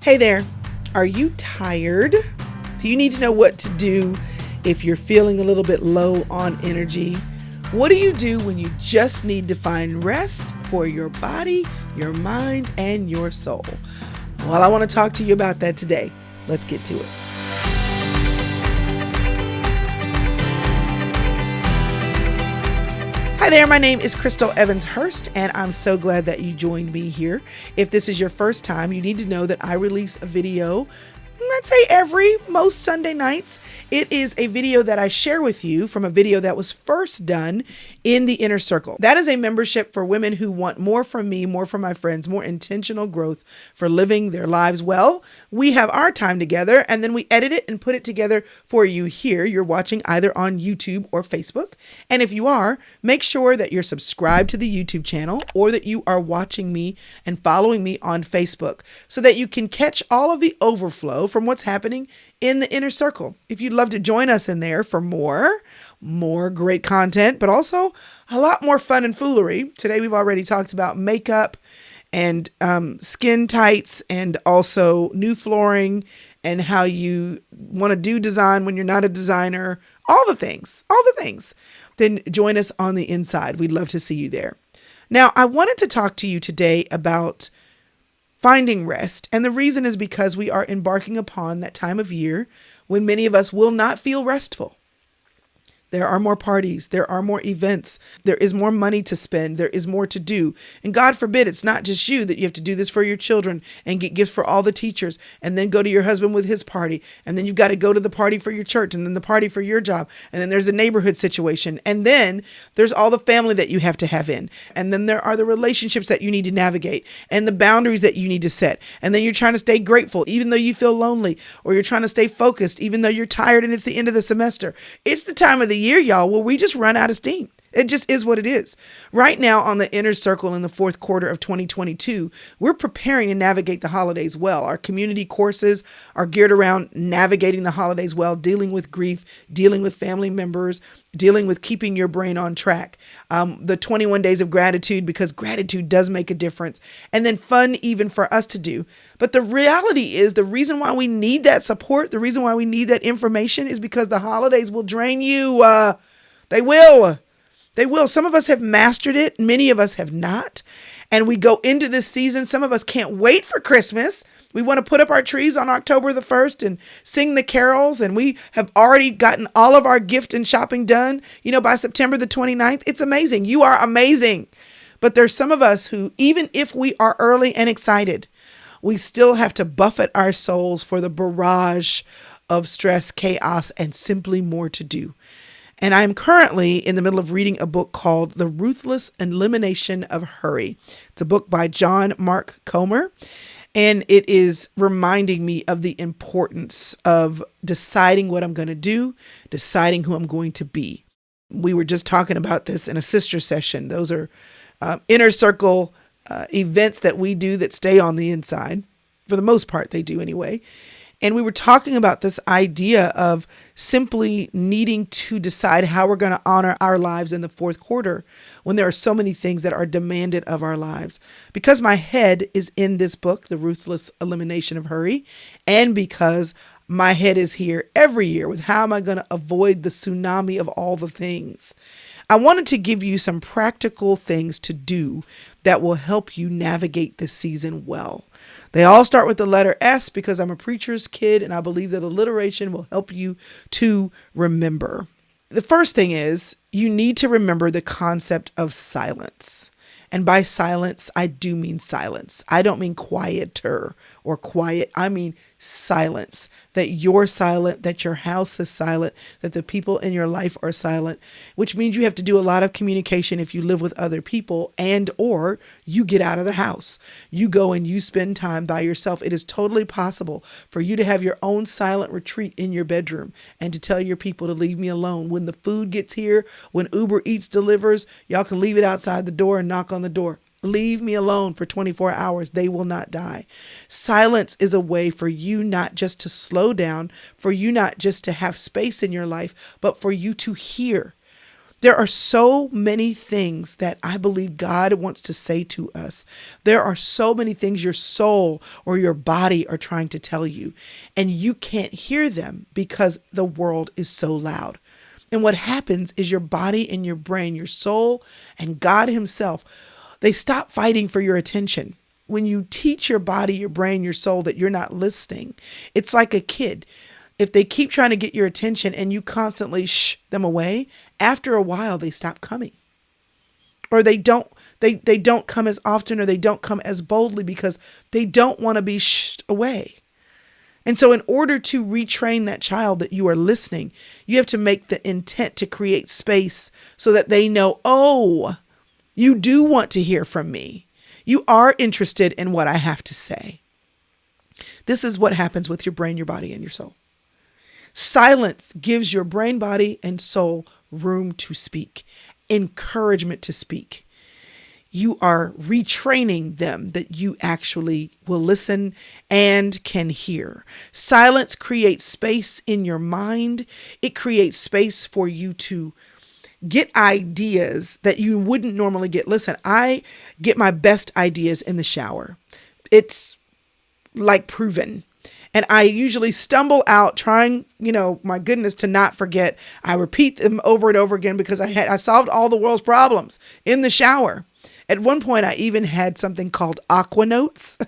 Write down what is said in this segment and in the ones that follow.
Hey there, are you tired? Do you need to know what to do if you're feeling a little bit low on energy? What do you do when you just need to find rest for your body, your mind, and your soul? Well, I want to talk to you about that today. Let's get to it. Hi there, my name is Crystal Evans Hurst, and I'm so glad that you joined me here. If this is your first time, you need to know that I release a video, let's say most Sunday nights. It is a video that I share with you from a video that was first done in the Inner Circle. That is a membership for women who want more from me, more from my friends, more intentional growth for living their lives well. We have our time together and then we edit it and put it together for you here. You're watching either on YouTube or Facebook. And if you are, make sure that you're subscribed to the YouTube channel or that you are watching me and following me on Facebook so that you can catch all of the overflow from what's happening in the Inner Circle. If you'd love to join us in there for more great content, but also a lot more fun and foolery. Today, we've already talked about makeup and skin tights and also new flooring and how you want to do design when you're not a designer, all the things. Then join us on the inside. We'd love to see you there. Now, I wanted to talk to you today about finding rest. And the reason is because we are embarking upon that time of year when many of us will not feel restful. There are more parties. There are more events. There is more money to spend. There is more to do. And God forbid, it's not just you that you have to do this for your children and get gifts for all the teachers and then go to your husband with his party. And then you've got to go to the party for your church and then the party for your job. And then there's the neighborhood situation. And then there's all the family that you have to have in. And then there are the relationships that you need to navigate and the boundaries that you need to set. And then you're trying to stay grateful, even though you feel lonely, or you're trying to stay focused, even though you're tired and it's the end of the semester. It's the time of the year, y'all, where we just run out of steam. It just is what it is. Right now on the Inner Circle in the fourth quarter of 2022, we're preparing to navigate the holidays well. Our community courses are geared around navigating the holidays well, dealing with grief, dealing with family members, dealing with keeping your brain on track. The 21 days of gratitude, because gratitude does make a difference. And then fun even for us to do. But the reality is the reason why we need that support, the reason why we need that information is because the holidays will drain you. They will. Some of us have mastered it. Many of us have not. And we go into this season. Some of us can't wait for Christmas. We want to put up our trees on October the 1st and sing the carols. And we have already gotten all of our gift and shopping done, by September the 29th. It's amazing. You are amazing. But there's some of us who, even if we are early and excited, we still have to buffet our souls for the barrage of stress, chaos, and simply more to do. And I'm currently in the middle of reading a book called The Ruthless Elimination of Hurry. It's a book by John Mark Comer, and it is reminding me of the importance of deciding what I'm going to do, deciding who I'm going to be. We were just talking about this in a sister session. Those are Inner Circle events that we do that stay on the inside. For the most part, they do anyway. And we were talking about this idea of simply needing to decide how we're going to honor our lives in the fourth quarter when there are so many things that are demanded of our lives. Because my head is in this book, The Ruthless Elimination of Hurry, and because my head is here every year with how am I going to avoid the tsunami of all the things. I wanted to give you some practical things to do that will help you navigate this season well. They all start with the letter S because I'm a preacher's kid and I believe that alliteration will help you to remember. The first thing is you need to remember the concept of silence. And by silence, I do mean silence. I don't mean quieter or quiet. I mean silence. That you're silent, that your house is silent, that the people in your life are silent, which means you have to do a lot of communication if you live with other people and or you get out of the house. You go and you spend time by yourself. It is totally possible for you to have your own silent retreat in your bedroom and to tell your people to leave me alone. When the food gets here, when Uber Eats delivers, y'all can leave it outside the door and knock on the door. Leave me alone for 24 hours. They will not die. Silence is a way for you not just to slow down, for you not just to have space in your life, but for you to hear. There are so many things that I believe God wants to say to us. There are so many things your soul or your body are trying to tell you, and you can't hear them because the world is so loud. And what happens is your body and your brain, your soul and God himself, they stop fighting for your attention. When you teach your body, your brain, your soul that you're not listening, it's like a kid. If they keep trying to get your attention and you constantly shh them away, after a while they stop coming. Or they don't come as often, or they don't come as boldly because they don't want to be shushed away. And so in order to retrain that child that you are listening, you have to make the intent to create space so that they know, oh, you do want to hear from me. You are interested in what I have to say. This is what happens with your brain, your body, and your soul. Silence gives your brain, body, and soul room to speak, encouragement to speak. You are retraining them that you actually will listen and can hear. Silence creates space in your mind. It creates space for you to get ideas that you wouldn't normally get. Listen, I get my best ideas in the shower. It's like proven. And I usually stumble out trying, my goodness, to not forget. I repeat them over and over again because I solved all the world's problems in the shower. At one point, I even had something called Aqua Notes.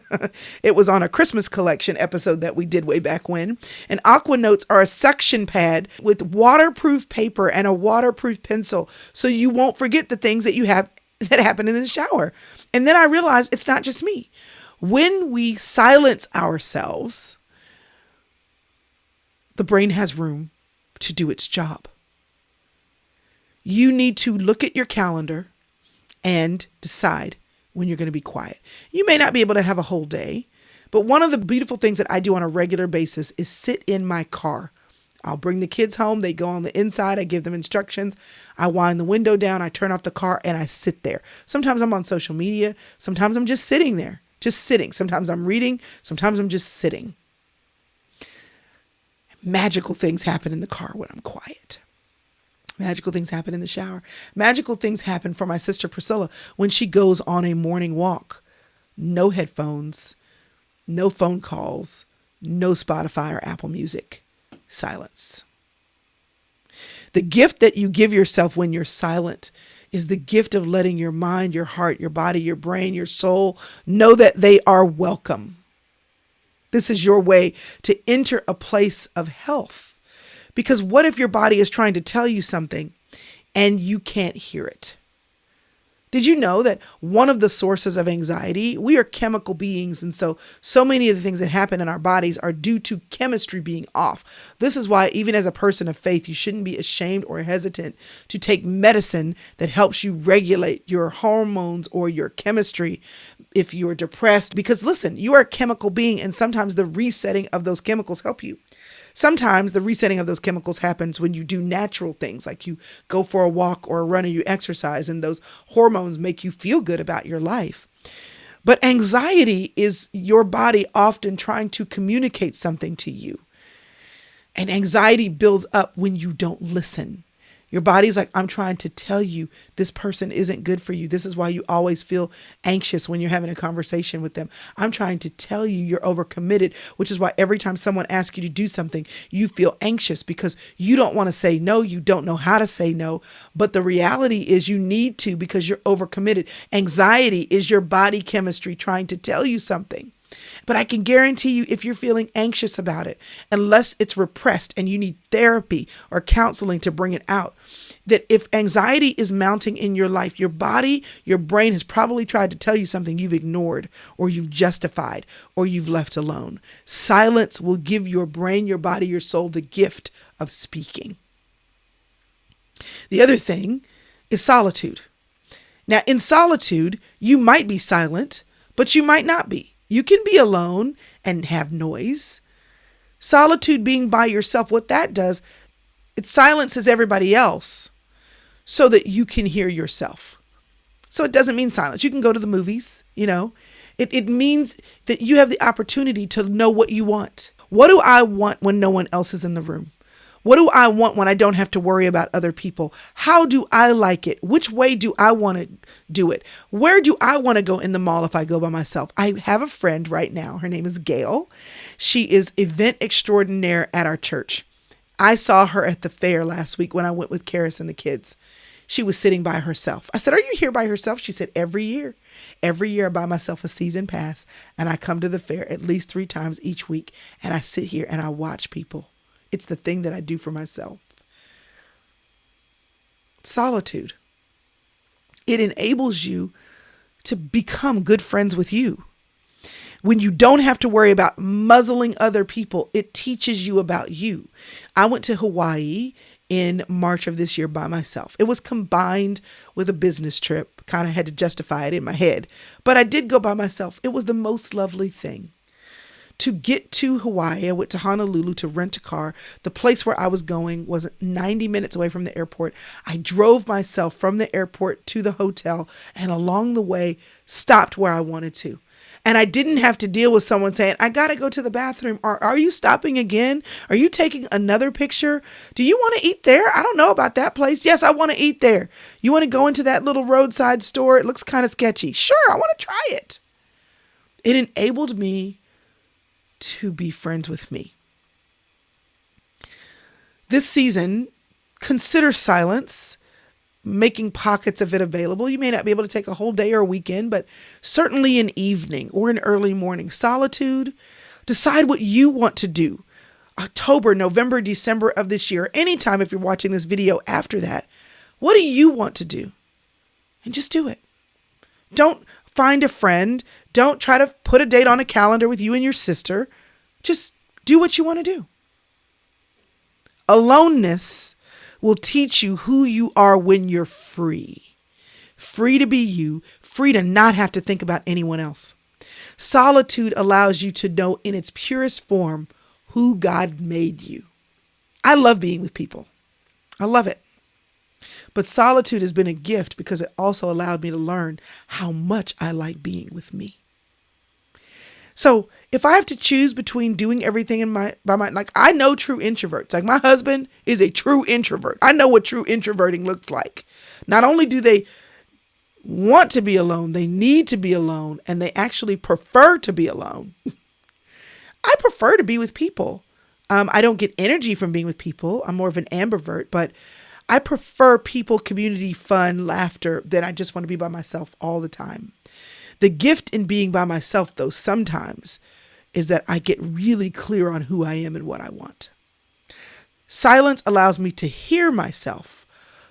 It was on a Christmas collection episode that we did way back when. And Aqua Notes are a suction pad with waterproof paper and a waterproof pencil, so you won't forget the things that you have that happen in the shower. And then I realized it's not just me. When we silence ourselves, the brain has room to do its job. You need to look at your calendar and decide when you're going to be quiet. You may not be able to have a whole day, but one of the beautiful things that I do on a regular basis is sit in my car. I'll bring the kids home. They go on the inside. I give them instructions. I wind the window down. I turn off the car and I sit there. Sometimes I'm on social media. Sometimes I'm just sitting there, just sitting. Sometimes I'm reading. Sometimes I'm just sitting. Magical things happen in the car when I'm quiet. Magical things happen in the shower. Magical things happen for my sister Priscilla when she goes on a morning walk. No headphones, no phone calls, no Spotify or Apple Music. Silence. The gift that you give yourself when you're silent is the gift of letting your mind, your heart, your body, your brain, your soul know that they are welcome. This is your way to enter a place of health. Because what if your body is trying to tell you something and you can't hear it? Did you know that one of the sources of anxiety, we are chemical beings, and so many of the things that happen in our bodies are due to chemistry being off. This is why even as a person of faith, you shouldn't be ashamed or hesitant to take medicine that helps you regulate your hormones or your chemistry if you are depressed. Because listen, you are a chemical being, and sometimes the resetting of those chemicals help you. Sometimes the resetting of those chemicals happens when you do natural things, like you go for a walk or a run or you exercise, and those hormones make you feel good about your life. But anxiety is your body often trying to communicate something to you. And anxiety builds up when you don't listen. Your body's like, I'm trying to tell you this person isn't good for you. This is why you always feel anxious when you're having a conversation with them. I'm trying to tell you you're overcommitted, which is why every time someone asks you to do something, you feel anxious because you don't want to say no. You don't know how to say no. But the reality is you need to because you're overcommitted. Anxiety is your body chemistry trying to tell you something. But I can guarantee you, if you're feeling anxious about it, unless it's repressed and you need therapy or counseling to bring it out, that if anxiety is mounting in your life, your body, your brain has probably tried to tell you something you've ignored or you've justified or you've left alone. Silence will give your brain, your body, your soul the gift of speaking. The other thing is solitude. Now, in solitude, you might be silent, but you might not be. You can be alone and have noise. Solitude, being by yourself, what that does, it silences everybody else so that you can hear yourself. So it doesn't mean silence. You can go to the movies, It means that you have the opportunity to know what you want. What do I want when no one else is in the room? What do I want when I don't have to worry about other people? How do I like it? Which way do I want to do it? Where do I want to go in the mall if I go by myself? I have a friend right now. Her name is Gail. She is event extraordinaire at our church. I saw her at the fair last week when I went with Karis and the kids. She was sitting by herself. I said, "Are you here by herself?" She said, "Every year. Every year I buy myself a season pass and I come to the fair at least 3 times each week and I sit here and I watch people. It's the thing that I do for myself." Solitude. It enables you to become good friends with you. When you don't have to worry about muzzling other people, it teaches you about you. I went to Hawaii in March of this year by myself. It was combined with a business trip. Kind of had to justify it in my head, but I did go by myself. It was the most lovely thing. To get to Hawaii, I went to Honolulu to rent a car. The place where I was going was 90 minutes away from the airport. I drove myself from the airport to the hotel and along the way stopped where I wanted to. And I didn't have to deal with someone saying, "I got to go to the bathroom." Or, "Are you stopping again? Are you taking another picture? Do you want to eat there? I don't know about that place." "Yes, I want to eat there." "You want to go into that little roadside store? It looks kind of sketchy." "Sure, I want to try it." It enabled me to be friends with me. This season, consider silence, making pockets of it available. You may not be able to take a whole day or a weekend, but certainly an evening or an early morning. Solitude. Decide what you want to do. October, November, December of this year, anytime if you're watching this video after that, what do you want to do? And just do it. Don't find a friend. Don't try to put a date on a calendar with you and your sister. Just do what you want to do. Aloneness will teach you who you are when you're free. Free to be you, free to not have to think about anyone else. Solitude allows you to know in its purest form who God made you. I love being with people. I love it. But solitude has been a gift because it also allowed me to learn how much I like being with me. So if I have to choose between doing everything like I know true introverts, like my husband is a true introvert. I know what true introverting looks like. Not only do they want to be alone, they need to be alone, and they actually prefer to be alone. I prefer to be with people. I don't get energy from being with people. I'm more of an ambivert, but I prefer people, community, fun, laughter than I just want to be by myself all the time. The gift in being by myself, though, sometimes is that I get really clear on who I am and what I want. Silence allows me to hear myself.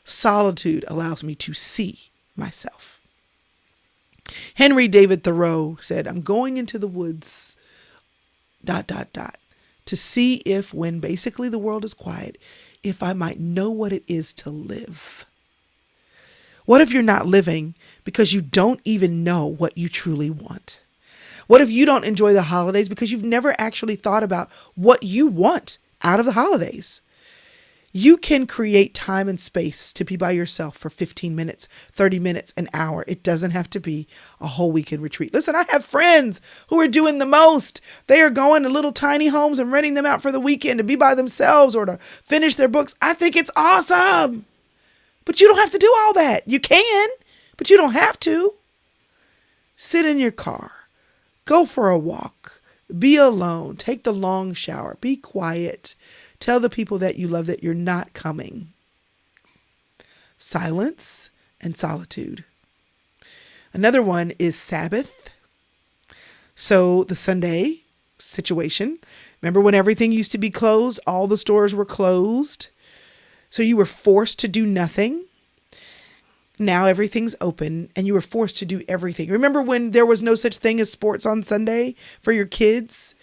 Solitude allows me to see myself. Henry David Thoreau said, "I'm going into the woods, ... to see if, when basically the world is quiet, if I might know what it is to live." What if you're not living because you don't even know what you truly want? What if you don't enjoy the holidays because you've never actually thought about what you want out of the holidays? You can create time and space to be by yourself for 15 minutes, 30 minutes, an hour. It doesn't have to be a whole weekend retreat. Listen, I have friends who are doing the most. They are going to little tiny homes and renting them out for the weekend to be by themselves or to finish their books. I think it's awesome. But you don't have to do all that. You can, but you don't have to. Sit in your car. Go for a walk. Be alone. Take the long shower. Be quiet. Tell the people that you love that you're not coming. Silence and solitude. Another one is Sabbath. So the Sunday situation. Remember when everything used to be closed? All the stores were closed. So you were forced to do nothing. Now everything's open and you were forced to do everything. Remember when there was no such thing as sports on Sunday for your kids?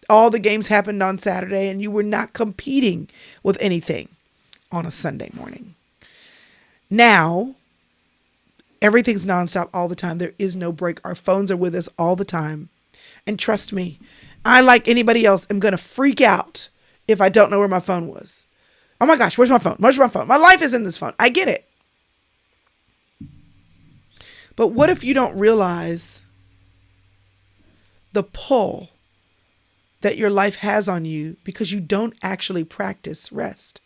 All the games happened on Saturday and you were not competing with anything on a Sunday morning. Now, everything's nonstop all the time. There is no break. Our phones are with us all the time. And trust me, I, like anybody else, am going to freak out if I don't know where my phone was. Oh my gosh, where's my phone? Where's my phone? My life is in this phone. I get it. But what if you don't realize the pull that your life has on you because you don't actually practice rest.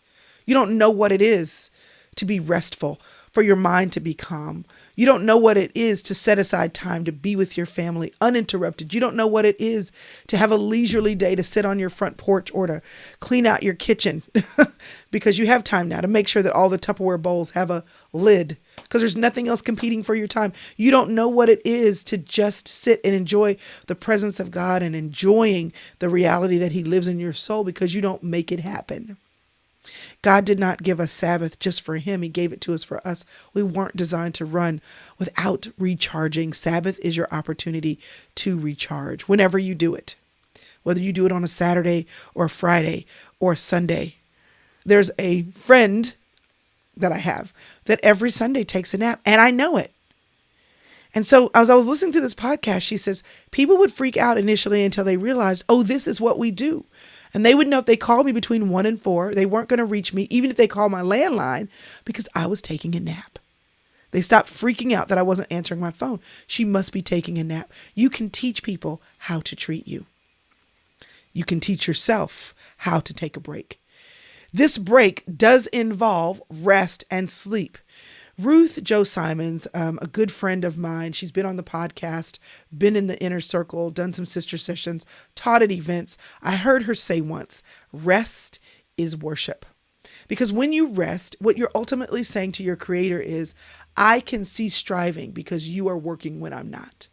You don't know what it is to be restful, for your mind to be calm. You don't know what it is to set aside time to be with your family uninterrupted. You don't know what it is to have a leisurely day to sit on your front porch or to clean out your kitchen because you have time now to make sure that all the Tupperware bowls have a lid because there's nothing else competing for your time. You don't know what it is to just sit and enjoy the presence of God and enjoying the reality that He lives in your soul because you don't make it happen. God did not give us Sabbath just for Him. He gave it to us for us. We weren't designed to run without recharging. Sabbath is your opportunity to recharge whenever you do it, whether you do it on a Saturday or a Friday or a Sunday. There's a friend that I have that every Sunday takes a nap, and I know it. And so as I was listening to this podcast, she says people would freak out initially until they realized, oh, this is what we do. And they would know if they called me between 1 and 4, they weren't going to reach me, even if they called my landline, because I was taking a nap. They stopped freaking out that I wasn't answering my phone. She must be taking a nap. You can teach people how to treat you. You can teach yourself how to take a break. This break does involve rest and sleep. Ruth Jo Simons, a good friend of mine, she's been on the podcast, been in the inner circle, done some sister sessions, taught at events. I heard her say once, rest is worship. Because when you rest, what you're ultimately saying to your Creator is, I can cease striving because you are working when I'm not.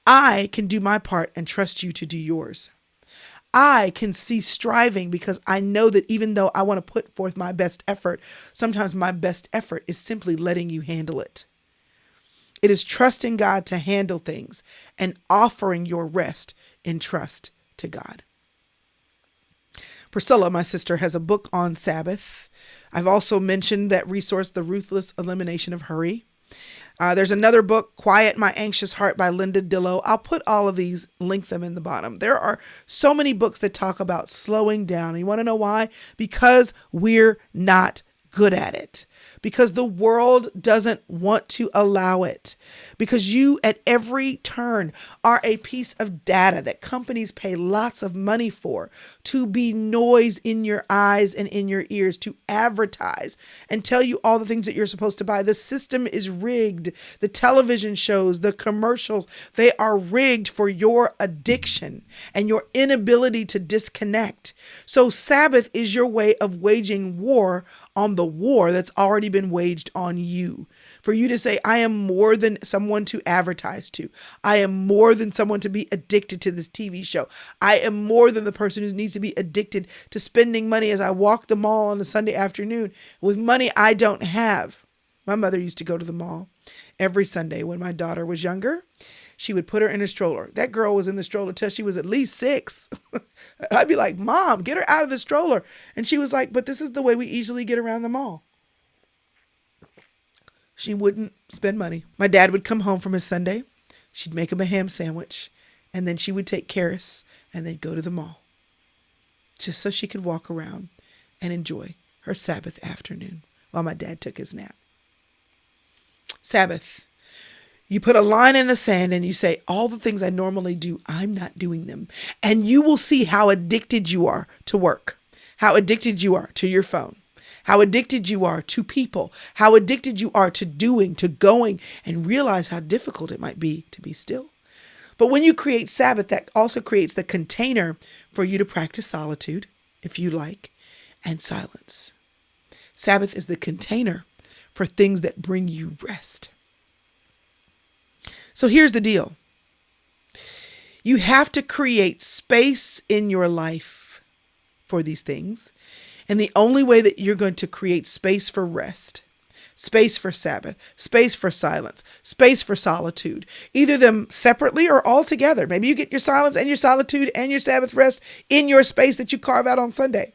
I can do my part and trust you to do yours. I can cease striving because I know that even though I want to put forth my best effort, sometimes my best effort is simply letting you handle it. It is trusting God to handle things and offering your rest in trust to God. Priscilla, my sister, has a book on Sabbath. I've also mentioned that resource, The Ruthless Elimination of Hurry. There's another book, Quiet My Anxious Heart by Linda Dillow. I'll put all of these, link them in the bottom. There are so many books that talk about slowing down. And you want to know why? Because we're not good at it. Because the world doesn't want to allow it. Because you at every turn are a piece of data that companies pay lots of money for to be noise in your eyes and in your ears, to advertise and tell you all the things that you're supposed to buy. The system is rigged. The television shows, the commercials, they are rigged for your addiction and your inability to disconnect. So Sabbath is your way of waging war on the war that's already been waged on you. For you to say, I am more than someone to advertise to. I am more than someone to be addicted to this TV show. I am more than the person who needs to be addicted to spending money as I walk the mall on a Sunday afternoon with money I don't have. My mother used to go to the mall every Sunday when my daughter was younger. She would put her in a stroller. That girl was in the stroller till she was at least 6. I'd be like, Mom, get her out of the stroller. And she was like, but this is the way we easily get around the mall. She wouldn't spend money. My dad would come home from his Sunday. She'd make him a ham sandwich. And then she would take Karis and they'd go to the mall. Just so she could walk around and enjoy her Sabbath afternoon while my dad took his nap. Sabbath. You put a line in the sand and you say, all the things I normally do, I'm not doing them. And you will see how addicted you are to work, how addicted you are to your phone, how addicted you are to people, how addicted you are to doing, to going, and realize how difficult it might be to be still. But when you create Sabbath, that also creates the container for you to practice solitude, if you like, and silence. Sabbath is the container for things that bring you rest. So here's the deal. You have to create space in your life for these things. And the only way that you're going to create space for rest, space for Sabbath, space for silence, space for solitude, either them separately or all together. Maybe you get your silence and your solitude and your Sabbath rest in your space that you carve out on Sunday.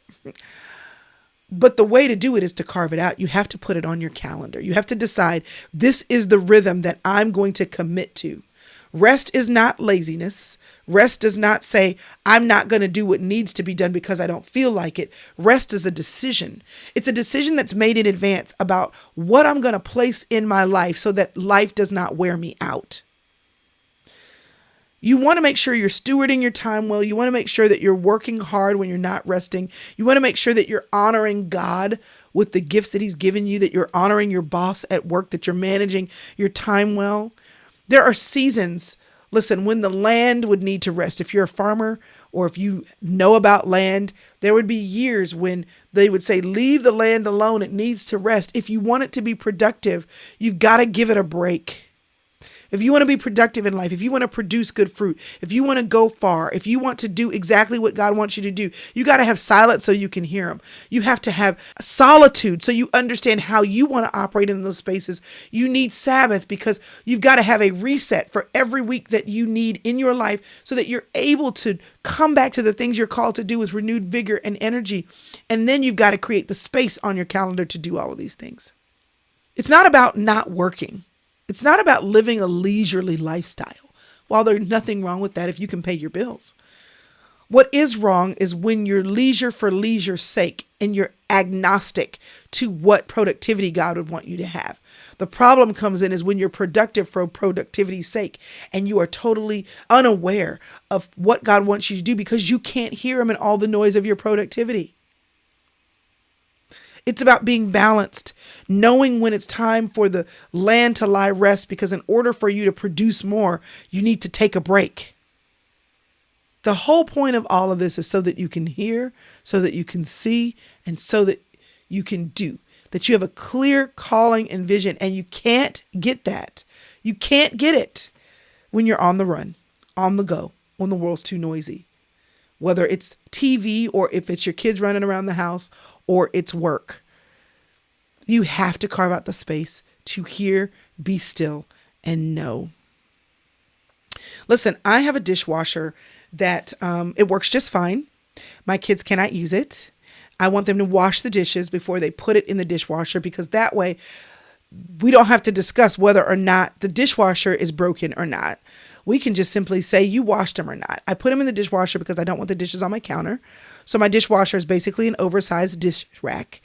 But the way to do it is to carve it out. You have to put it on your calendar. You have to decide, this is the rhythm that I'm going to commit to. Rest is not laziness. Rest does not say, I'm not going to do what needs to be done because I don't feel like it. Rest is a decision. It's a decision that's made in advance about what I'm going to place in my life so that life does not wear me out. You want to make sure you're stewarding your time well. You want to make sure that you're working hard when you're not resting. You want to make sure that you're honoring God with the gifts that He's given you, that you're honoring your boss at work, that you're managing your time well. There are seasons, listen, when the land would need to rest. If you're a farmer or if you know about land, there would be years when they would say, leave the land alone. It needs to rest. If you want it to be productive, you've got to give it a break. If you want to be productive in life, if you want to produce good fruit, if you want to go far, if you want to do exactly what God wants you to do, you got to have silence so you can hear Him. You have to have solitude so you understand how you want to operate in those spaces. You need Sabbath because you've got to have a reset for every week that you need in your life so that you're able to come back to the things you're called to do with renewed vigor and energy. And then you've got to create the space on your calendar to do all of these things. It's not about not working. It's not about living a leisurely lifestyle. While there's nothing wrong with that if you can pay your bills. What is wrong is when you're leisure for leisure's sake and you're agnostic to what productivity God would want you to have. The problem comes in is when you're productive for productivity's sake and you are totally unaware of what God wants you to do because you can't hear Him in all the noise of your productivity. It's about being balanced, knowing when it's time for the land to lie rest, because in order for you to produce more, you need to take a break. The whole point of all of this is so that you can hear, so that you can see, and so that you can do, that you have a clear calling and vision, and you can't get that. You can't get it when you're on the run, on the go, when the world's too noisy. Whether it's TV or if it's your kids running around the house or it's work. You have to carve out the space to hear, be still, and know. Listen, I have a dishwasher that it works just fine. My kids cannot use it. I want them to wash the dishes before they put it in the dishwasher because that way we don't have to discuss whether or not the dishwasher is broken or not. We can just simply say you washed them or not. I put them in the dishwasher because I don't want the dishes on my counter. So my dishwasher is basically an oversized dish rack.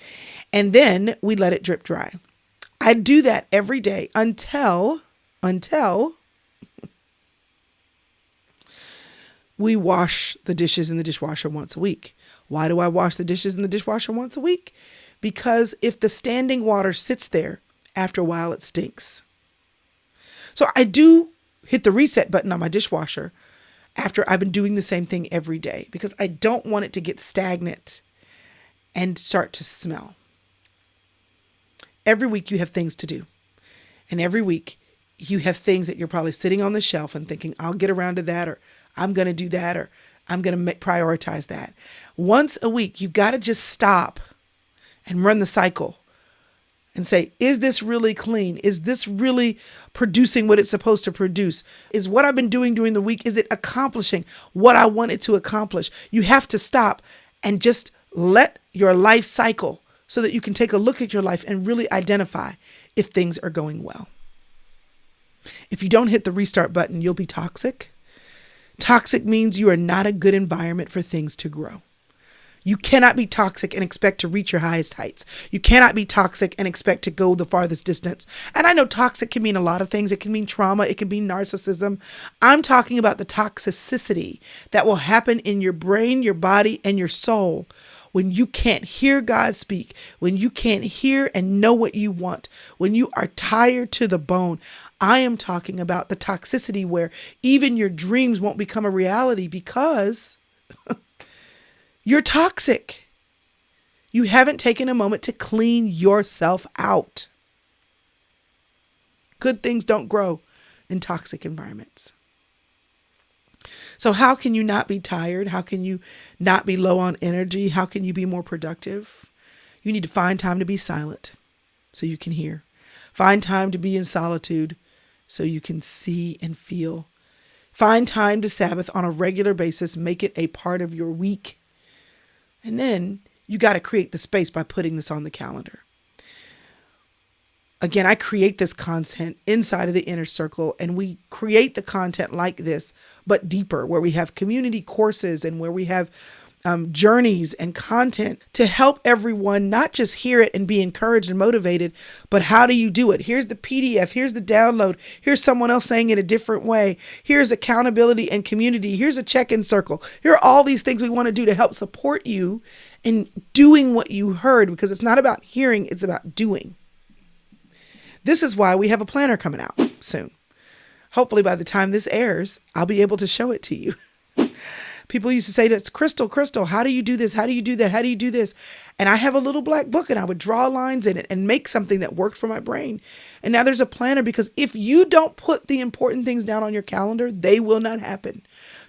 And then we let it drip dry. I do that every day until we wash the dishes in the dishwasher once a week. Why do I wash the dishes in the dishwasher once a week? Because if the standing water sits there, after a while it stinks. So I do hit the reset button on my dishwasher after I've been doing the same thing every day because I don't want it to get stagnant and start to smell. Every week you have things to do. And every week you have things that you're probably sitting on the shelf and thinking, I'll get around to that, or I'm going to do that, or I'm going to prioritize that. Once a week, you've got to just stop and run the cycle and say, is this really clean? Is this really producing what it's supposed to produce? Is what I've been doing during the week, is it accomplishing what I want it to accomplish? You have to stop and just let your life cycle so that you can take a look at your life and really identify if things are going well. If you don't hit the restart button, you'll be toxic. Toxic means you are not a good environment for things to grow. You cannot be toxic and expect to reach your highest heights. You cannot be toxic and expect to go the farthest distance. And I know toxic can mean a lot of things. It can mean trauma. It can mean narcissism. I'm talking about the toxicity that will happen in your brain, your body, and your soul when you can't hear God speak, when you can't hear and know what you want, when you are tired to the bone. I am talking about the toxicity where even your dreams won't become a reality because you're toxic. You haven't taken a moment to clean yourself out. Good things don't grow in toxic environments. So how can you not be tired? How can you not be low on energy? How can you be more productive? You need to find time to be silent so you can hear. Find time to be in solitude so you can see and feel. Find time to Sabbath on a regular basis. Make it a part of your week. And then you got to create the space by putting this on the calendar. Again, I create this content inside of the inner circle, and we create the content like this, but deeper, where we have community courses and where we have journeys and content to help everyone not just hear it and be encouraged and motivated, but how do you do it? Here's the PDF. Here's the download. Here's someone else saying it a different way. Here's accountability and community. Here's a check-in circle. Here are all these things we want to do to help support you in doing what you heard, because it's not about hearing, it's about doing. This is why we have a planner coming out soon. Hopefully by the time this airs, I'll be able to show it to you. People used to say to us, Crystal, how do you do this? How do you do that? How do you do this? And I have a little black book and I would draw lines in it and make something that worked for my brain. And now there's a planner, because if you don't put the important things down on your calendar, they will not happen.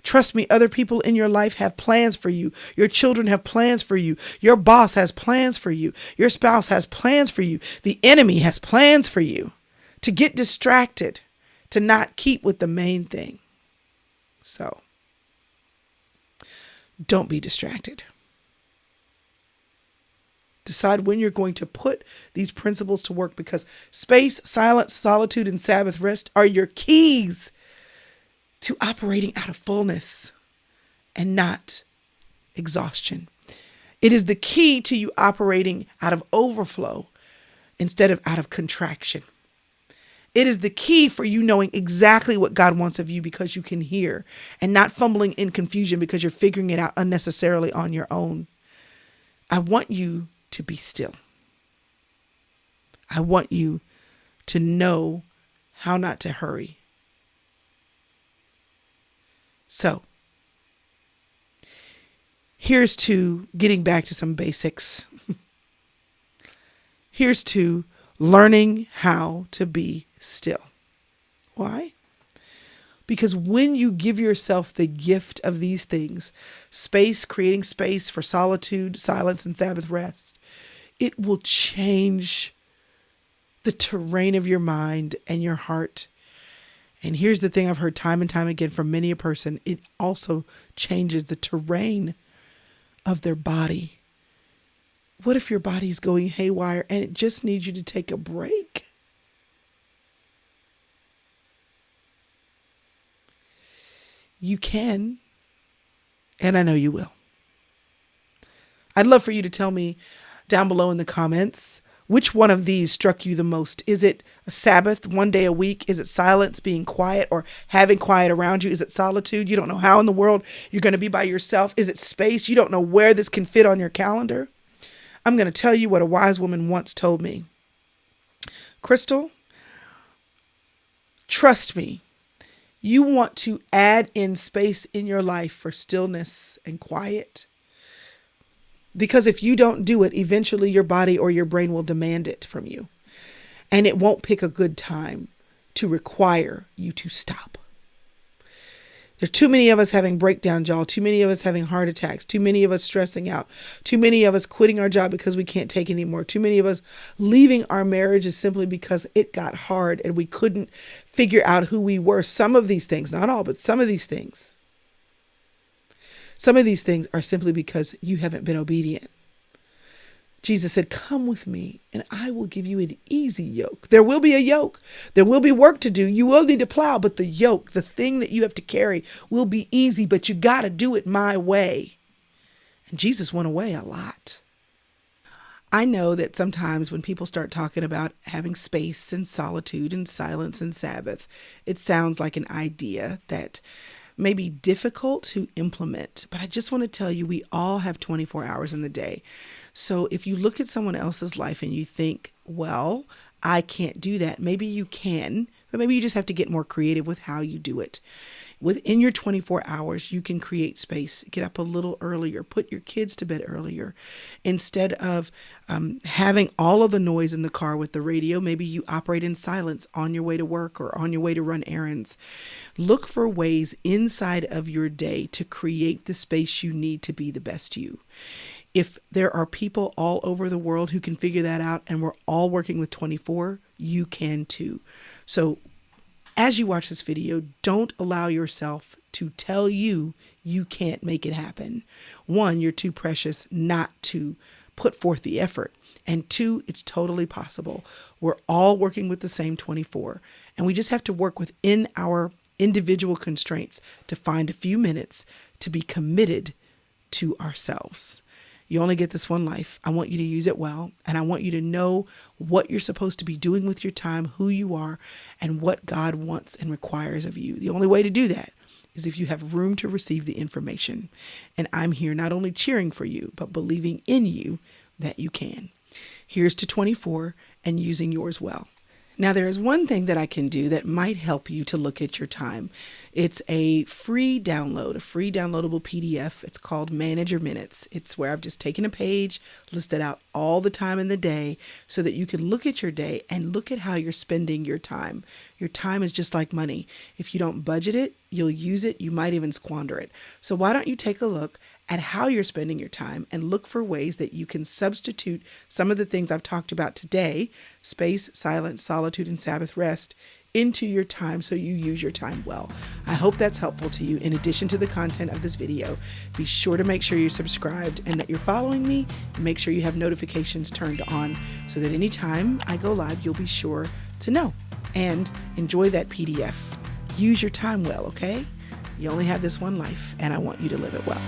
Trust me, other people in your life have plans for you. Your children have plans for you. Your boss has plans for you. Your spouse has plans for you. The enemy has plans for you to get distracted, to not keep with the main thing. So don't be distracted. Decide when you're going to put these principles to work, because space, silence, solitude, and Sabbath rest are your keys to operating out of fullness and not exhaustion. It is the key to you operating out of overflow instead of out of contraction. It is the key for you knowing exactly what God wants of you, because you can hear, and not fumbling in confusion because you're figuring it out unnecessarily on your own. I want you to be still. I want you to know how not to hurry. So, here's to getting back to some basics. Here's to learning how to be still. Why? Because when you give yourself the gift of these things, space, creating space for solitude, silence, and Sabbath rest, it will change the terrain of your mind and your heart. And here's the thing I've heard time and time again from many a person: it also changes the terrain of their body. What if your body is going haywire and it just needs you to take a break? You can, and I know you will. I'd love for you to tell me down below in the comments, which one of these struck you the most? Is it a Sabbath, one day a week? Is it silence, being quiet, or having quiet around you? Is it solitude? You don't know how in the world you're going to be by yourself. Is it space? You don't know where this can fit on your calendar. I'm going to tell you what a wise woman once told me. Crystal, trust me. You want to add in space in your life for stillness and quiet. Because if you don't do it, eventually your body or your brain will demand it from you. And it won't pick a good time to require you to stop. There are too many of us having breakdowns, y'all. Too many of us having heart attacks. Too many of us stressing out. Too many of us quitting our job because we can't take anymore. Too many of us leaving our marriages simply because it got hard and we couldn't figure out who we were. Some of these things, not all, but some of these things. Some of these things are simply because you haven't been obedient. Jesus said, come with me and I will give you an easy yoke. There will be a yoke. There will be work to do. You will need to plow, but the yoke, the thing that you have to carry, will be easy, but you got to do it my way. And Jesus went away a lot. I know that sometimes when people start talking about having space and solitude and silence and Sabbath, it sounds like an idea that may be difficult to implement. But I just want to tell you, we all have 24 hours in the day. So if you look at someone else's life and you think, well, I can't do that. Maybe you can, but maybe you just have to get more creative with how you do it. Within your 24 hours, you can create space, get up a little earlier, put your kids to bed earlier. Instead of having all of the noise in the car with the radio, maybe you operate in silence on your way to work or on your way to run errands. Look for ways inside of your day to create the space you need to be the best you. If there are people all over the world who can figure that out and we're all working with 24, you can too. So as you watch this video, don't allow yourself to tell you you can't make it happen. One, you're too precious not to put forth the effort. And two, it's totally possible. We're all working with the same 24. And we just have to work within our individual constraints to find a few minutes to be committed to ourselves. You only get this one life. I want you to use it well, and I want you to know what you're supposed to be doing with your time, who you are, and what God wants and requires of you. The only way to do that is if you have room to receive the information. And I'm here not only cheering for you, but believing in you that you can. Here's to 24 and using yours well. Now, there is one thing that I can do that might help you to look at your time. It's a free download, a free downloadable PDF. It's called Manage Your Minutes. It's where I've just taken a page, listed out all the time in the day so that you can look at your day and look at how you're spending your time. Your time is just like money. If you don't budget it, you'll use it. You might even squander it. So why don't you take a look at how you're spending your time and look for ways that you can substitute some of the things I've talked about today, space, silence, solitude, and Sabbath rest, into your time so you use your time well. I hope that's helpful to you. In addition to the content of this video, be sure to make sure you're subscribed and that you're following me. Make sure you have notifications turned on so that anytime I go live, you'll be sure to know. And enjoy that PDF. Use your time well, okay? You only have this one life, and I want you to live it well.